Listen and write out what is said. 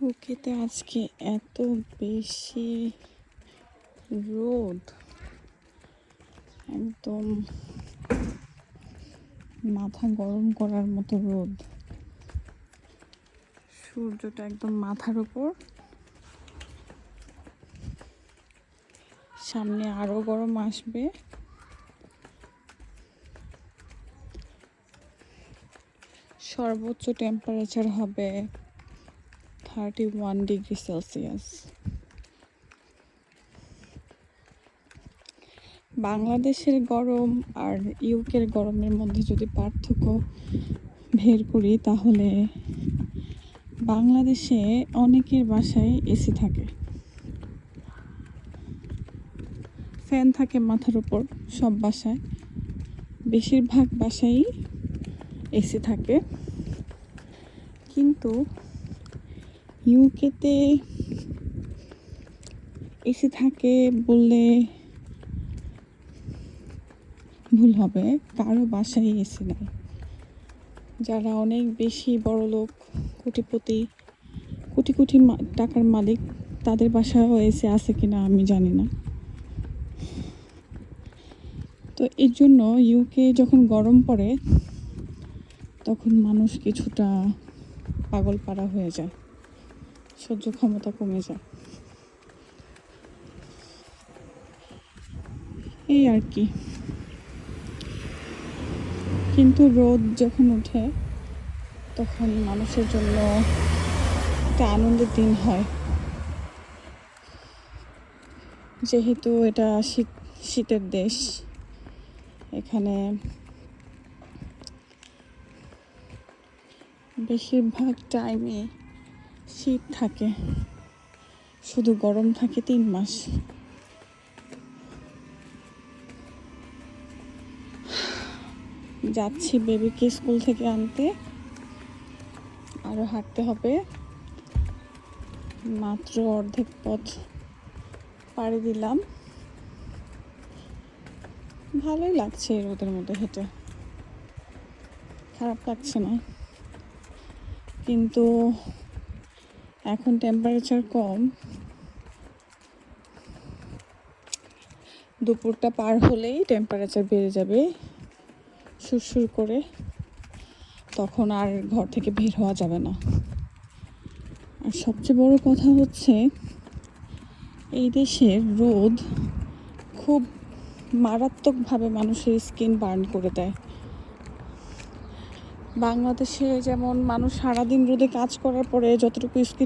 ওকেতে আজকে এত বেশি রোদ, একদম মাথা গরম করার মতো রোদ। সূর্যটা একদম মাথার উপর, সামনে আরো গরম আসবে। সর্বোচ্চ টেম্পারেচার হবে 31 ডিগ্রি সেলসিয়াস। বাংলাদেশের গরম আর ইউকের গরমের মধ্যে যদি পার্থক্য বের করি, তাহলে বাংলাদেশে অনেকের বাসায় এসি থাকে, ফ্যান থাকে মাথার উপর। সব বাসায়, বেশিরভাগ বাসায়ই এসি থাকে। কিন্তু ইউকেতে এসি থাকে বললে ভুল হবে, কারো বাসায় এসি নাই। যারা অনেক বেশি বড়লোক, কোটিপতি, কোটি কোটি টাকার মালিক, তাদের বাসায়ও এসি আছে কিনা আমি জানি না। তো এর জন্য ইউকে যখন গরম পড়ে, তখন মানুষ কিছুটা পাগল পাড়া হয়ে যায়, সহ্য ক্ষমতা কমে যায়, এই আর কি। কিন্তু রোদ যখন ওঠে, তখন মানুষের জন্য একটা আনন্দের দিন হয়, যেহেতু এটা শীতের দেশ। এখানে বেশিরভাগ টাইমে শীত থাকে, শুধু গরম থাকে 3 মাস। যাচ্ছি বেবিকে স্কুল থেকে আনতে, আরো হাঁটতে হবে। মাত্র অর্ধেক পথ পাড়ি দিলাম। ভালোই লাগছে এই রোদের মধ্যে হেঁটে, খারাপ লাগছে না। কিন্তু এখন টেম্পারেচার কম, দুপুরটা পার হলেই টেম্পারেচার বেড়ে যাবে সুরসুর করে, তখন আর ঘর থেকে বের হওয়া যাবে না। আর সবচেয়ে বড় কথা হচ্ছে, এই দেশের রোদ খুব মারাত্মকভাবে মানুষের স্কিন বার্ন করে দেয়। বাংলাদেশে যেমন মানুষ সারাদিন রোদে কাজ করার পরে যতটুকু স্কিন